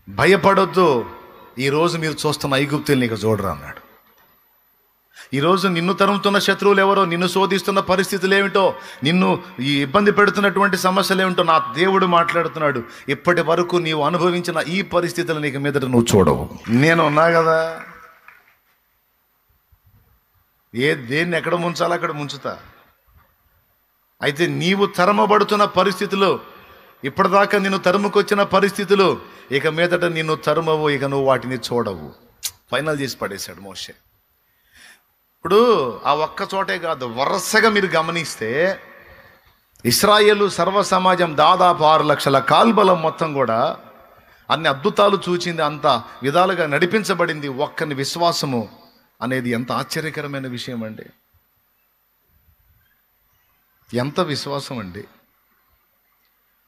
భయపడొద్దు, ఈరోజు మీరు చూస్తున్న ఐగుప్తుల్ని ఇక చూడరా అన్నాడు. ఈరోజు నిన్ను తరుముతున్న శత్రువులు ఎవరో, నిన్ను శోధిస్తున్న పరిస్థితులు ఏమిటో, నిన్ను ఈ ఇబ్బంది పెడుతున్నటువంటి సమస్యలు ఏమిటో నా దేవుడు మాట్లాడుతున్నాడు. ఇప్పటి వరకు నీవు అనుభవించిన ఈ పరిస్థితులు నీకు మీదట నువ్వు చూడవు. నేను ఉన్నా కదా, దేన్ని ఎక్కడ ముంచాలో అక్కడ ముంచుతా. అయితే నీవు తరమబడుతున్న పరిస్థితులు, ఇప్పటిదాకా నిన్ను తరుముకొచ్చిన పరిస్థితులు ఇక మీదట నిన్ను తరుమవు, ఇక నువ్వు వాటిని చూడవు. ఫైనల్ చేసి పడేశాడు మోషే. ఇప్పుడు ఆ ఒక్క చోటే కాదు, వరుసగా మీరు గమనిస్తే ఇశ్రాయేలు సర్వ సమాజం దాదాపు 6 లక్షల కాల్బలం మొత్తం కూడా అన్ని అద్భుతాలు చూచింది, అంత విధాలుగా నడిపించబడింది. ఒక్కని విశ్వాసము అనేది ఎంత ఆశ్చర్యకరమైన విషయం అండి. ఎంత విశ్వాసం అండి.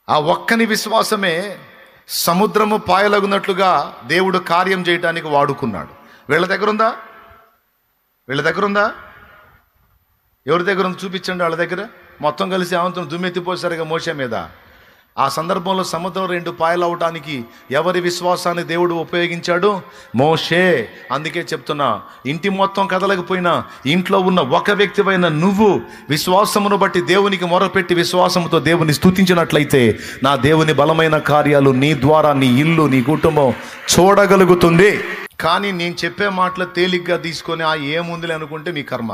ఆ ఒక్కని విశ్వాసమే సముద్రము పాయలగునట్లుగా దేవుడు కార్యం చేయటానికి వాడుకున్నాడు. వీళ్ళ దగ్గర ఉందా? వీళ్ళ దగ్గర ఉందా? ఎవరి దగ్గర ఉంది? చూపించండి. వాళ్ళ దగ్గర మొత్తం కలిసి అవంతం దుమ్మెత్తిపోసారుగా మోషే మీద. ఆ సందర్భంలో సముద్రం 2 పాయలు అవటానికి ఎవరి విశ్వాసాన్ని దేవుడు ఉపయోగించాడు? మోషే. అందుకే చెప్తున్నా, ఇంటి మొత్తం కదలకపోయినా ఇంట్లో ఉన్న ఒక వ్యక్తివైన నువ్వు విశ్వాసమును బట్టి దేవునికి మొరపెట్టి విశ్వాసముతో దేవుని స్తుతించినట్లయితే నా దేవుని బలమైన కార్యాలు నీ ద్వారా నీ ఇల్లు, నీ కుటుంబం చూడగలుగుతుంది. కానీ నేను చెప్పే మాటలు తేలిగ్గా తీసుకొని ఏముందిలే అనుకుంటే మీ కర్మ.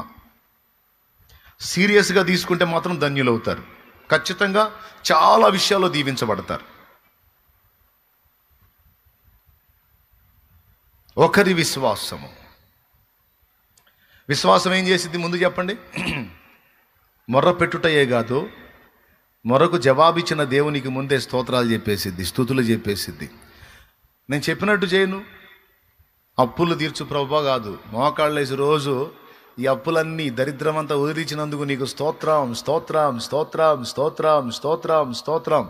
సీరియస్గా తీసుకుంటే మాత్రం ధన్యులవుతారు. ఖచ్చితంగా చాలా విషయాల్లో దీవించబడతారు. ఒకరి విశ్వాసము, విశ్వాసం ఏం చేసిద్ది ముందు చెప్పండి? మొర్ర పెట్టుటయే కాదు, మొరకు జవాబిచ్చిన దేవునికి ముందే స్తోత్రాలు చెప్పేసిద్ది, స్తుతులు చెప్పేసిద్ది. నేను చెప్పినట్టు చేయను, అప్పులు తీర్చు ప్రభువా కాదు, మోకాళ్ళేసి రోజు ఈ అప్పులన్నీ దరిద్రమంతా వదిలించినందుకు నీకు స్తోత్రం, స్తోత్రం, స్తోత్రం, స్తోత్రం, స్తోత్రం, స్తోత్రం.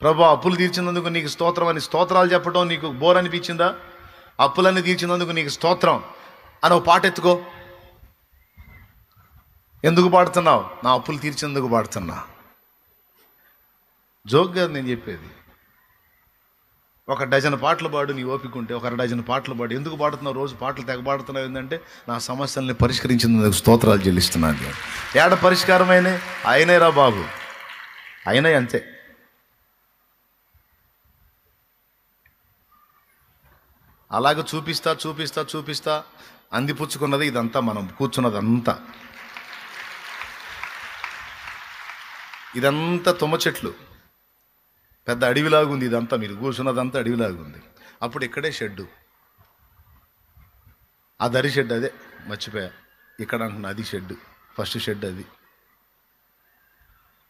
ప్రభువా అప్పులు తీర్చినందుకు నీకు స్తోత్రం అని స్తోత్రాలు చెప్పడం నీకు బోర్ అనిపించిందా? అప్పులన్నీ తీర్చినందుకు నీకు స్తోత్రం అని ఒక పాట ఎత్తుకో. ఎందుకు పాడుతున్నావు? నా అప్పులు తీర్చినందుకు పాడుతున్నా. జోక్ గారు నేను చెప్పేది. 1 డజన్ పాటలు పాడు నీ ఓపికంటే, 1 డజన్ పాటలు పాడు. ఎందుకు పాడుతున్నావు? రోజు పాటలు తెగ పాడుతున్నావు ఏంటంటే నా సమస్యల్ని పరిష్కరించినందుకు స్తోత్రాలు చెల్లిస్తున్నాను. ఏడ పరిష్కారమైనా ఆయనే రా బాబు, ఆయనే, అంతే. అలాగ చూపిస్తా చూపిస్తా చూపిస్తా అందిపుచ్చుకున్నది ఇదంతా, మనం కూర్చున్నదంతా ఇదంతా తుమ్మ చెట్లు, పెద్ద అడవిలాగుంది ఇదంతా. మీరు కూర్చున్నదంతా అడవిలాగుంది. అప్పుడు ఇక్కడే షెడ్డు, ఆ దరి షెడ్, అదే మర్చిపోయా, ఇక్కడ అంటున్నా, అది షెడ్, ఫస్ట్ షెడ్ అది.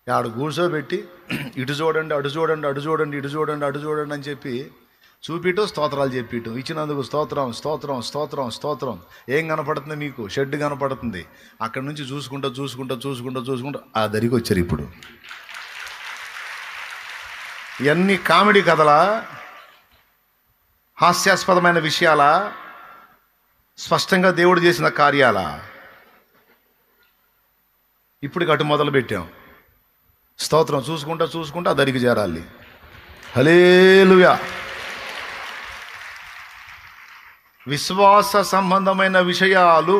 ఆడ కూర్చోబెట్టి ఇటు చూడండి, అటు చూడండి, అటు చూడండి, ఇటు చూడండి, అటు చూడండి అని చెప్పి చూపిటం, స్తోత్రాలు చెప్పిటం, ఇచ్చినందుకు స్తోత్రం, స్తోత్రం, స్తోత్రం, స్తోత్రం. ఏం కనపడుతుంది మీకు? షెడ్ కనపడుతుంది. అక్కడి నుంచి చూసుకుంటా చూసుకుంటా చూసుకుంటా చూసుకుంటా ఆ దరికి వచ్చారు. ఇప్పుడు ఇవన్నీ కామెడీ కథలా, హాస్యాస్పదమైన విషయాలా, స్పష్టంగా దేవుడు చేసిన కార్యాలా? ఇప్పుడు అటు మొదలు పెట్టాం. స్తోత్రం చూసుకుంటా చూసుకుంటా ఆ దరికి చేరాలి. హల్లెలూయా. విశ్వాస సంబంధమైన విషయాలు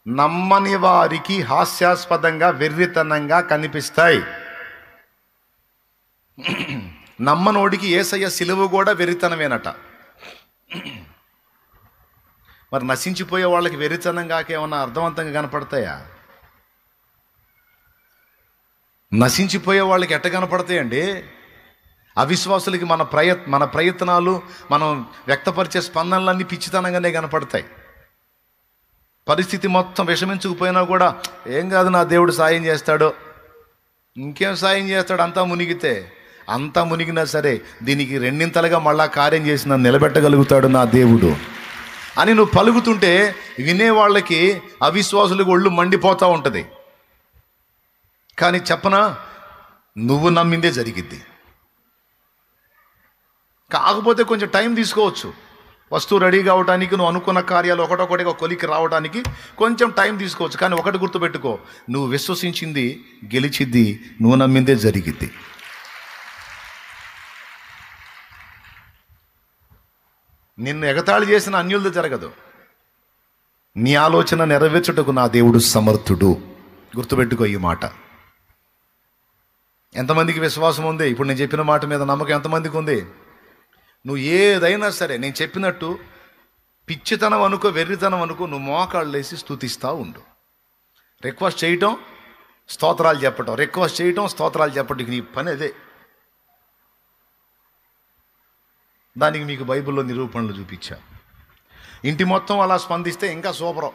నమ్మని వారికి హాస్యాస్పదంగా, వెర్రితనంగా కనిపిస్తాయి. నమ్మనోడికి యేసయ్య సిలువ కూడా వెర్రితనమేనట. మరి నశించిపోయే వాళ్ళకి వెర్రితనం కాక ఏమన్నా అర్థవంతంగా కనపడతాయా? నశించిపోయే వాళ్ళకి ఎట్ట కనపడతాయండి? అవిశ్వాసులకి మన ప్రయత్నాలు, మనం వ్యక్తపరిచే స్పందనలన్నీ పిచ్చితనంగానే కనపడతాయి. పరిస్థితి మొత్తం విషమించుకుపోయినా కూడా ఏం కాదు, నా దేవుడు సాయం చేస్తాడు. ఇంకేం సాయం చేస్తాడు? అంతా మునిగినా సరే దీనికి 2 మళ్ళా కార్యం చేసి నన్ను నిలబెట్టగలుగుతాడు నా దేవుడు అని నువ్వు పలుకుతుంటే వినేవాళ్ళకి, అవిశ్వాసులకు ఒళ్ళు మండిపోతూ ఉంటుంది. కానీ చెప్పనా, నువ్వు నమ్మిందే జరిగిద్ది. కాకపోతే కొంచెం టైం తీసుకోవచ్చు. వస్తువు రెడీ కావడానికి, నువ్వు అనుకున్న కార్యాలు ఒకటొకటిగా కొలికి రావడానికి కొంచెం టైం తీసుకోవచ్చు. కానీ ఒకటి గుర్తుపెట్టుకో, నువ్వు విశ్వసించింది గెలిచిద్ది, నువ్వు నమ్మిందే జరిగిద్ది. నిన్ను ఎగతాళి చేసిన అన్యులది జరగదు. నీ ఆలోచన నెరవేర్చుటకు నా దేవుడు సమర్థుడు. గుర్తుపెట్టుకో ఈ మాట. ఎంతమందికి విశ్వాసం ఉంది? ఇప్పుడు నేను చెప్పిన మాట మీద నమ్మకం ఎంతమందికి ఉంది? నువ్వు ఏదైనా సరే నేను చెప్పినట్టు పిచ్చితనం అనుకో, వెర్రితనం అనుకో, నువ్వు మోకాళ్ళు వేసి స్తుతిస్తూ ఉండు. రిక్వెస్ట్ చేయటం, స్తోత్రాలు చెప్పటం, రిక్వెస్ట్ చేయటం, స్తోత్రాలు చెప్పటం, నీ పని అదే. దానికి మీకు బైబిల్లో నిరూపణలు చూపించా. ఇంటి మొత్తం అలా స్పందిస్తే ఇంకా సూపరం.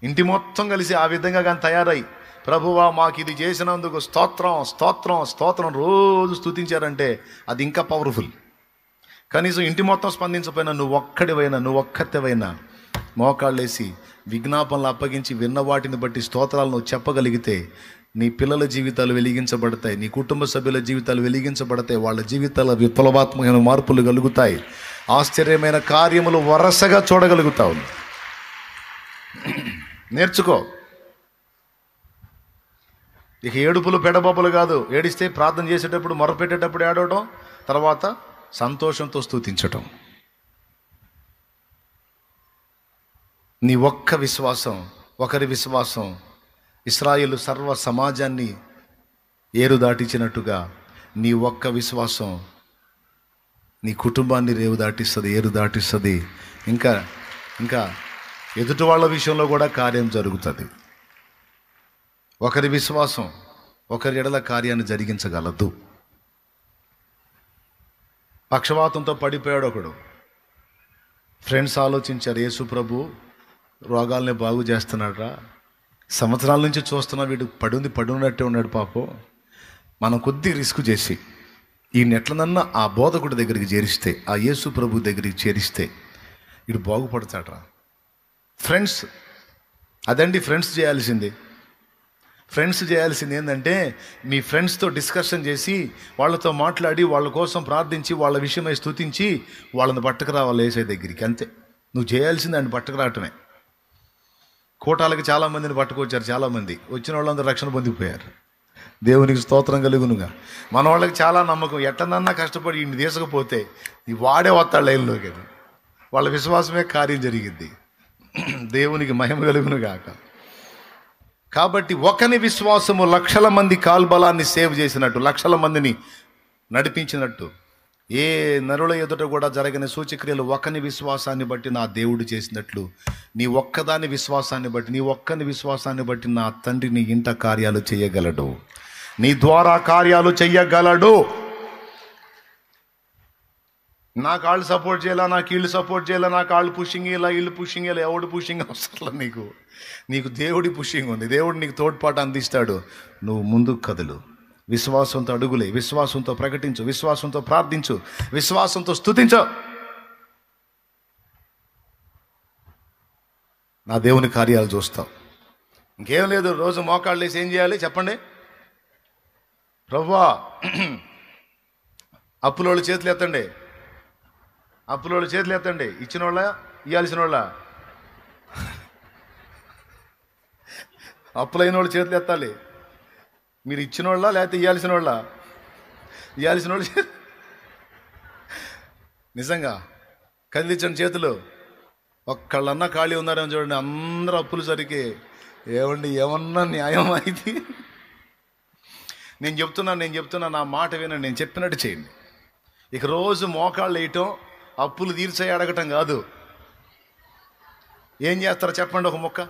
ఇంటి మొత్తం కలిసి ఆ విధంగా కానీ తయారై, ప్రభువా మాకు ఇది చేసినందుకు స్తోత్రం స్తోత్రం స్తోత్రం రోజు స్తుతించారంటే అది ఇంకా పవర్ఫుల్. కనీసం ఇంటి మొత్తం స్పందించకపోయినా నువ్వు ఒక్కటివైనా మోకాళ్ళేసి విజ్ఞాపనలు అప్పగించి విన్న వాటిని బట్టి స్తోత్రాలను చెప్పగలిగితే నీ పిల్లల జీవితాలు వెలిగించబడతాయి, నీ కుటుంబ సభ్యుల జీవితాలు వెలిగించబడతాయి, వాళ్ళ జీవితాల విప్లవాత్మకమైన మార్పులు కలుగుతాయి, ఆశ్చర్యమైన కార్యములు వరసగా చూడగలుగుతావు. నేర్చుకో. ఇక ఏడుపులు పెడబొబ్బలు కాదు. ఏడిస్తే ప్రార్థన చేసేటప్పుడు, మొరపెట్టేటప్పుడు ఏడవడం, తర్వాత సంతోషంతో స్తుతించటం. నీ ఒక్క విశ్వాసం, ఒకరి విశ్వాసం ఇశ్రాయేలు సర్వ సమాజాన్ని ఏరు దాటించినట్టుగా నీ ఒక్క విశ్వాసం నీ కుటుంబాన్ని రేవు దాటిస్తుంది, ఏరు దాటిస్తుంది. ఇంకా ఇంకా ఎదుటి వాళ్ళ విషయంలో కూడా కార్యం జరుగుతుంది. ఒకరి విశ్వాసం ఒకరి ఎడల కార్యాన్ని జరిగించగలదు. పక్షవాతంతో పడిపోయాడు ఒకడు. ఫ్రెండ్స్ ఆలోచించారు, యేసు ప్రభు రోగాల్ని బాగు చేస్తున్నాడురా, సంవత్సరాల నుంచి చూస్తున్నా, వీడు పడున్నట్టే ఉన్నాడు పాపం, మనం కొద్ది రిస్క్ చేసి ఈ నెట్లనన్నా ఆ బోధకుడి దగ్గరికి చేరిస్తే, ఆ యేసు ప్రభు దగ్గరికి చేరిస్తే వీడు బాగుపడతాడ్రా. ఫ్రెండ్స్ అదండి ఫ్రెండ్స్ చేయాల్సింది. ఫ్రెండ్స్ చేయాల్సింది ఏంటంటే మీ ఫ్రెండ్స్తో డిస్కషన్ చేసి, వాళ్ళతో మాట్లాడి, వాళ్ళ కోసం ప్రార్థించి, వాళ్ళ విషయమై స్తుతించి వాళ్ళని పట్టుకురావాలి యేసే దగ్గరికి. అంతే నువ్వు చేయాల్సింది, ఆయన పట్టుకురావటమే. కోటాలకి చాలామందిని పట్టుకొచ్చారు, చాలామంది వచ్చిన వాళ్ళందరూ రక్షణ పొందిపోయారు. దేవునికి స్తోత్రం కలుగునుగా. మన వాళ్ళకి చాలా నమ్మకం, ఎట్టనన్నా కష్టపడి ఇన్ని తీసుకపోతే ఈ వాడే వస్తాడు లైన్లోకి. వాళ్ళ విశ్వాసమే కార్యం జరిగింది. దేవునికి మహిమ కలుగునుగాక. కాబట్టి ఒకని విశ్వాసము లక్షల మంది కాల్బలాన్ని సేవ్ చేసినట్టు, లక్షల మందిని నడిపించినట్టు, ఏ నరుల ఎదుట కూడా జరగని సూచక్రియలు ఒకని విశ్వాసాన్ని బట్టి నా దేవుడు చేసినట్లు, నీ ఒక్కదాని విశ్వాసాన్ని బట్టి, నీ ఒక్కని విశ్వాసాన్ని బట్టి నా తండ్రి నీ ఇంట కార్యాలు చేయగలడు, నీ ద్వారా కార్యాలు చెయ్యగలడు. నా కాళ్ళు సపోర్ట్ చేయాలా, నాకు వీళ్ళు సపోర్ట్ చేయాలా, నా కాళ్ళు పుషింగ్ ఇలా, వీళ్ళు పుషింగ్ ఇలా, ఎవడు పుషింగ్ అవసరం. నీకు దేవుడి పుషింగ్ ఉంది. దేవుడు నీకు తోడ్పాటు అందిస్తాడు. నువ్వు ముందుకు కదులు. విశ్వాసంతో అడుగులే, విశ్వాసంతో ప్రకటించు, విశ్వాసంతో ప్రార్థించు, విశ్వాసంతో స్తుతించు. నా దేవుని కార్యాలు చూస్తావు. ఇంకేం లేదు. రోజు మోకాళ్ళు వేసి ఏం చేయాలి చెప్పండి? ప్రభువా, అప్పులోళ్ళు చేతులు ఎత్తండి, అప్పులోళ్ళు చేతులు ఎత్తండి. ఇచ్చిన వాళ్ళ, ఇవ్వాల్సిన వాళ్ళ? అప్పులైన వాళ్ళు చేతులు ఎత్తాలి. మీరు ఇచ్చిన వాళ్ళ లేకపోతే ఇవ్వాల్సిన వాళ్ళ? ఇవ్వాల్సిన వాళ్ళు. నిజంగా కదిలించండి చేతులు. ఒక్కళ్ళన్నా ఖాళీ ఉన్నారని చూడండి. అందరూ అప్పులు సరికి ఏమండి, ఏమన్నా న్యాయం అయితే? నేను చెప్తున్నా, నా మాట వినండి, నేను చెప్పినట్టు చేయండి. ఇక రోజు మోకాళ్ళు వేయటం, అప్పులు తీర్చాయి అడగటం కాదు. ఏం చేస్తారో చెప్పండి ఒక మొక్క.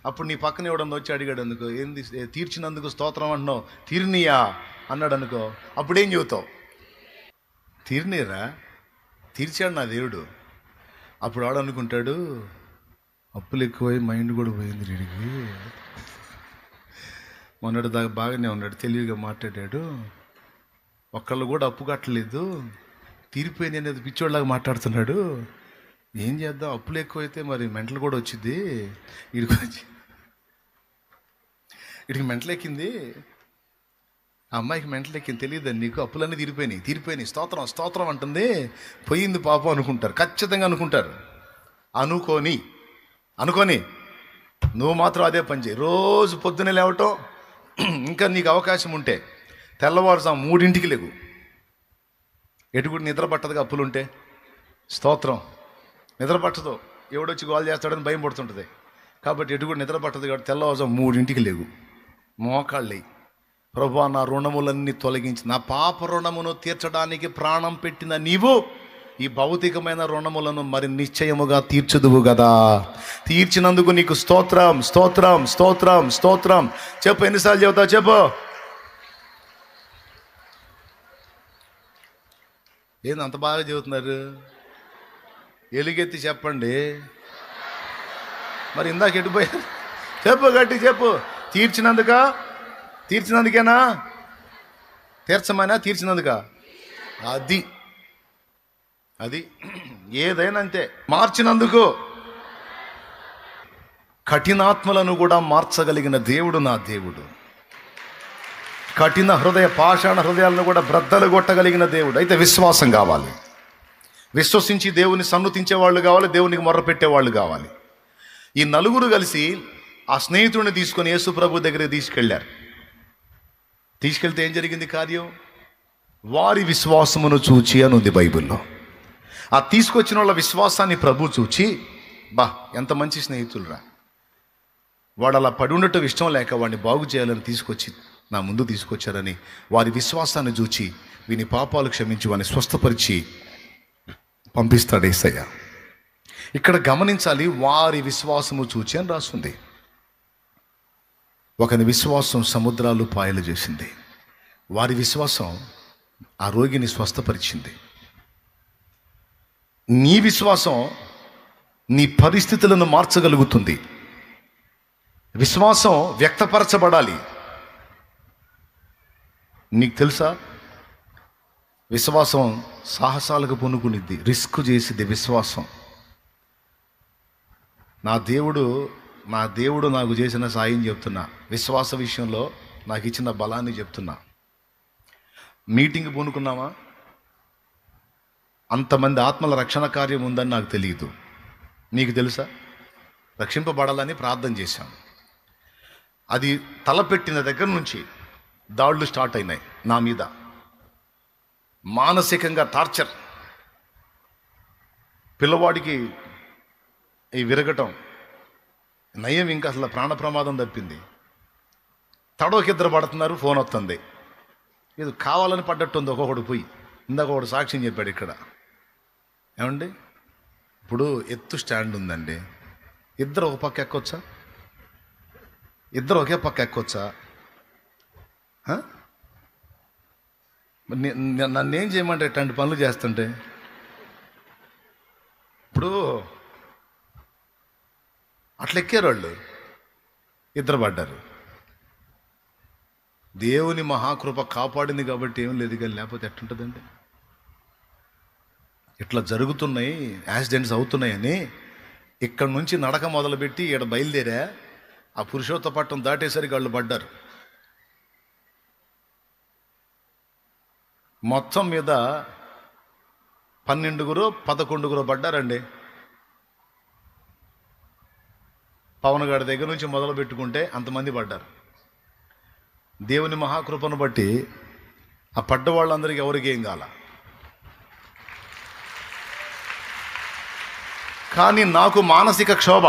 అప్పుడు నీ పక్కన ఎవడన్నా వచ్చి అడిగాడు అనుకో, ఏంది తీర్చినందుకు స్తోత్రం అంటున్నావు, తీరినీయా అన్నాడు అనుకో, అప్పుడేం చెబుతావు? తీరినీరా, తీర్చాడు నా దేవుడు. అప్పుడు వాడు అనుకుంటాడు, అప్పులు ఎక్కువై మైండ్ కూడా పోయింది వీడికి. మొన్నటి దాకా బాగానే ఉన్నాడు, తెలివిగా మాట్లాడాడు, ఒక్కళ్ళు కూడా అప్పు కట్టలేదు, తీరిపోయింది అనేది పిచ్చోళ్ళలాగా మాట్లాడుతున్నాడు. ఏం చేద్దాం, అప్పులు ఎక్కువైతే మరి మెంటలు కూడా వచ్చింది వీడికి మెంటలు ఎక్కింది, ఆ అమ్మాయికి మెంటలు ఎక్కింది, తెలియదండి నీకు, అప్పులన్నీ తీరిపోయినాయి, స్తోత్రం స్తోత్రం అంటుంది, పోయింది పాపం అనుకుంటారు, ఖచ్చితంగా అనుకుంటారు. అనుకోని నువ్వు మాత్రం అదే పని చేయి. రోజు పొద్దున్నే లేవటం, ఇంకా నీకు అవకాశం ఉంటే తెల్లవారుజాము 3ంటికి లేవు, ఎటు కూడా నిద్ర పట్టదుగా అప్పులుంటే. స్తోత్రం. నిద్ర పట్టదు, ఎవడొచ్చి గోల్ చేస్తాడని భయం పడుతుంటుంది. కాబట్టి ఎటు కూడా నిద్ర పట్టదు. కాబట్టి తెల్లవారుజాము 3ంటికి లేవు, మోకాళ్ళి, ప్రభువా నా రుణములన్నీ తొలగించి నా పాప రుణమును తీర్చడానికి ప్రాణం పెట్టిన నీవు ఈ భౌతికమైన రుణములను మరి నిశ్చయముగా తీర్చుదువు కదా. తీర్చినందుకు నీకు స్తోత్రం, స్తోత్రం, స్తోత్రం, స్తోత్రం. చెప్పు, ఎన్నిసార్లు చెబుతావు చెప్పు. ఏంది అంత బాగా చెబుతున్నారు? ఎలుగెత్తి చెప్పండి. మరి ఇందాక ఎటుపోయారు? చెప్పు, గట్టి చెప్పు. తీర్చినందుకేనా? తీర్చమైనా తీర్చినందుక? అది ఏదైనా అంతే. మార్చినందుకు. కఠినాత్మలను కూడా మార్చగలిగిన దేవుడు నా దేవుడు. కఠిన హృదయ పాషాణ హృదయాలను కూడా బ్రద్దలు కొట్టగలిగిన దేవుడు. అయితే విశ్వాసం కావాలి. విశ్వసించి దేవుని సన్నుతించే వాళ్ళు కావాలి, దేవునికి మొర్ర పెట్టేవాళ్ళు కావాలి. ఈ నలుగురు కలిసి ఆ స్నేహితుడిని తీసుకొని యేసు ప్రభు దగ్గరికి తీసుకెళ్లారు. తీసుకెళ్తే ఏం జరిగింది కార్యం? వారి విశ్వాసమును చూచి అని ఉంది బైబిల్లో. ఆ తీసుకొచ్చిన వాళ్ళ విశ్వాసాన్ని ప్రభు చూచి, బా ఎంత మంచి స్నేహితులురా, వాడు అలా పడి ఉండటం ఇష్టం లేక వాడిని బాగు చేయాలని తీసుకొచ్చి నా ముందు తీసుకొచ్చారని వారి విశ్వాసాన్ని చూచి వీని పాపాలు క్షమించి వాడిని స్వస్థపరిచి పంపిస్తాడు యేసయ్య. ఇక్కడ గమనించాలి, వారి విశ్వాసము చూచి అని రాస్తుంది. ఒకని విశ్వాసం సముద్రాలు పాయలు చేసింది. వారి విశ్వాసం ఆ రోగిని స్వస్థపరిచింది. నీ విశ్వాసం నీ పరిస్థితులను మార్చగలుగుతుంది. విశ్వాసం వ్యక్తపరచబడాలి. నీకు తెలుసా, విశ్వాసం సాహసాలకు పూనుకునిద్ది, రిస్క్ చేసిద్ది. విశ్వాసం నా దేవుడు నాకు చేసిన సాయం చెప్తున్నా. విశ్వాస విషయంలో నాకు ఇచ్చిన బలాన్ని చెప్తున్నా. మీటింగ్ పూనుకున్నామా? అంతమంది ఆత్మల రక్షణ కార్యం ఉందని నాకు తెలియదు. నీకు తెలుసా? రక్షింపబడాలని ప్రార్థన చేశాం. అది తలపెట్టిన దగ్గర నుంచి దాడులు స్టార్ట్ అయినాయి నా మీద. మానసికంగా టార్చర్, పిల్లవాడికి ఈ విరగటం నయం, ఇంకా అసలు ప్రాణ ప్రమాదం తప్పింది. తడవకిద్దరు పడుతున్నారు, ఫోన్ వస్తుంది. ఇది కావాలని పడ్డట్టుంది. ఒక్కొక్కడు పోయి ఇందాక ఒకడు సాక్ష్యం చెప్పాడు ఇక్కడ. ఏమండి, ఇప్పుడు ఎత్తు స్టాండ్ ఉందండి, ఇద్దరు ఒక పక్క ఎక్కొచ్చా? ఇద్దరు ఒకే పక్క ఎక్కొచ్చా? నన్నేం చేయమంటే ఇట్లాంటి పనులు చేస్తుంటే? ఇప్పుడు అట్లా ఎక్కారు వాళ్ళు, ఇద్దరు పడ్డారు. దేవుని మహాకృప కాపాడింది కాబట్టి ఏం లేదు, కానీ లేకపోతే ఎట్లుంటుందండి? ఇట్లా జరుగుతున్నాయి, యాక్సిడెంట్స్ అవుతున్నాయని ఇక్కడ నుంచి నడక మొదలుపెట్టి ఇక్కడ బయలుదేరా, ఆ పురుషోత్తపట్నం దాటేసరికి వాళ్ళు పడ్డారు. మొత్తం మీద 12 పడ్డారండి. పవన్ గారి దగ్గర నుంచి మొదలు పెట్టుకుంటే అంతమంది పడ్డారు. దేవుని మహాకృపను బట్టి ఆ పడ్డ వాళ్ళందరికీ ఎవరికి ఏం కాల. కానీ నాకు మానసిక క్షోభ,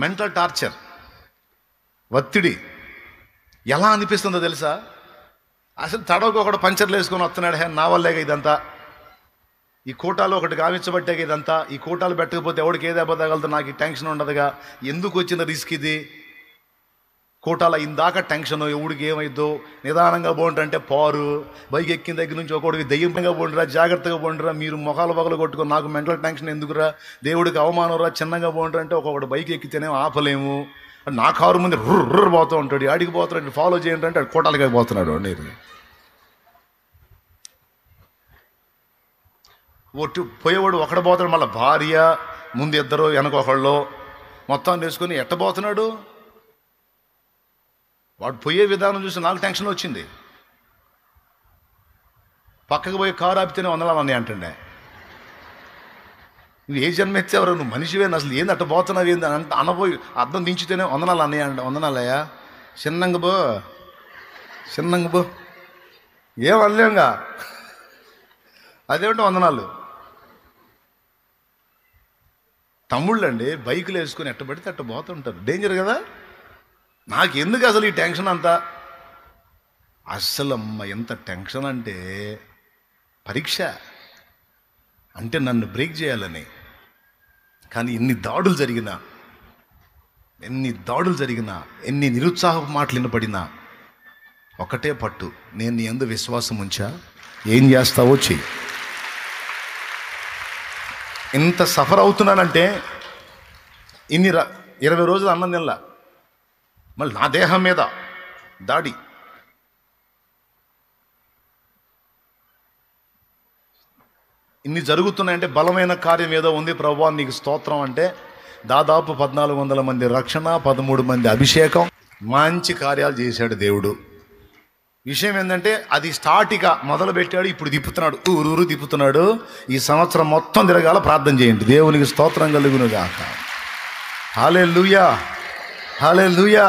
మెంటల్ టార్చర్, ఒత్తిడి ఎలా అనిపిస్తుందో తెలుసా? అసలు తడవకు ఒకడు పంచర్లు వేసుకొని వస్తున్నాడు, నా వల్లేగా ఇదంతా, ఈ కోటాలు ఒకటి గావించబట్టాక ఇదంతా, ఈ కోటాలు పెట్టకపోతే ఎవడికి ఏది అబద్ధగలతో నాకు ఈ టెన్షన్ ఉండదుగా, ఎందుకు వచ్చిన రిస్క్ ఇది? కోటాల ఇందాక టెన్షన్, ఎవడికి ఏమైద్దో, నిదానంగా పోండ్రంటే పారు, బైక్ ఎక్కిన దగ్గర నుంచి ఒకడికి దయ్యంగా పోండిరా, జాగ్రత్తగా పోండిరా, మీరు మొఖాలు పగలు కొట్టుకొని నాకు మెంటల్ టెన్షన్ ఎందుకురా, దేవుడికి అవమానంరా, చిన్నగా పోండ్రంటే ఒక్కొక్కడు బైక్ ఎక్కితేనే ఆపలేము, నా కారు ముందు రుర్రు పోతూ ఉంటాడు, ఆడికి పోతున్నాడు, ఫాలో చేయండి అంటే కోటాలకి పోతున్నాడు. నేను ఒట్టు పోయేవాడు ఒకడు పోతాడు, మళ్ళీ భార్య ముందు ఇద్దరు వెనక ఒకళ్ళు మొత్తం వేసుకొని ఎట్టబోతున్నాడు. వాడు పోయే విధానం చూసి నాకు టెన్షన్ వచ్చింది. పక్కకు పోయి కారు ఆపితేనే వందనాలు అన్నయ్య అంటుండే. నువ్వు ఏ జన్మ ఎత్తావరు, నువ్వు మనిషివేనా, అసలు ఏంది అట్ట పోతున్నావు, ఏంది అంత అనబోయి అర్థం దించితేనే వందనాలు అన్నయ్య అంటే, వందనాలయ్యా చిన్నంగా బో ఏం అనలేంగా. అదేమిటి వందనాలు. తమ్ముళ్ళు అండి బైకులు వేసుకుని ఎట్ట పడితే అట్ట పోతుంటారు, డేంజర్ కదా. నాకు ఎందుకు అసలు ఈ టెన్షన్ అంతా? అస్సలు అమ్మ ఎంత టెన్షన్ అంటే, పరీక్ష అంటే నన్ను బ్రేక్ చేయాలని. కానీ ఎన్ని దాడులు జరిగినా, ఎన్ని నిరుత్సాహపు మాటలు వినపడినా ఒకటే పట్టు, నేను నీ యందు విశ్వాసం ఉంచా, ఏం చేస్తావో చెయ్యి. ఇంత సఫర్ అవుతున్నానంటే, 20 రోజులు అన్నం తినలా, మళ్ళీ నా దేహం మీద దాడి. ఇన్ని జరుగుతున్నాయంటే బలమైన కార్యం ఏదో ఉంది ప్రభువా నీకు స్తోత్రం అంటే, దాదాపు 1400 మంది రక్షణ, 13 మంది అభిషేకం, మంచి కార్యాలు చేశాడు దేవుడు. విషయం ఏంటంటే అది స్టార్ట్గా మొదలు పెట్టాడు, ఇప్పుడు తిప్పుతున్నాడు, ఊరూరు తిప్పుతున్నాడు. ఈ సంవత్సరం మొత్తం తిరగాల. ప్రార్థన చేయండి. దేవునికి స్తోత్రం కలుగును గాక. హల్లెలూయా, హల్లెలూయా.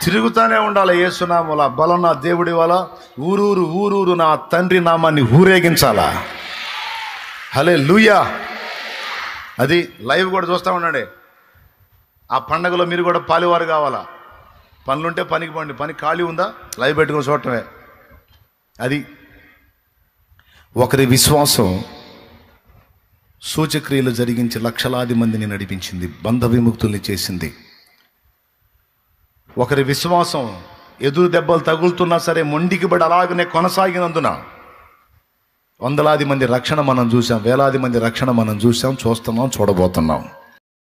తిరుగుతానే ఉండాలి యేసునామములో. బలం నా దేవుడి వల్ల ఊరూరు నా తండ్రి నామాన్ని ఊరేగించాలా. హల్లెలూయా. అది లైవ్ కూడా చూస్తూ ఉండండి. ఆ పండగలో మీరు కూడా పాలివారు కావాలా. పనులుంటే పనికి పండి, పని ఖాళీ ఉందా లైవ్ పెట్టుకుని చూడటమే. అది ఒకరి విశ్వాసం సూచక్రియలు జరిగించి లక్షలాది మందిని నడిపించింది, బంధ విముక్తుల్ని చేసింది. ఒకరి విశ్వాసం ఎదురు దెబ్బలు తగులుతున్నా సరే మొండికి బడి అలాగనే కొనసాగినందున వందలాది మంది రక్షణ మనం చూసాం, వేలాది మంది రక్షణ మనం చూసాం, చూస్తున్నాం, చూడబోతున్నాం.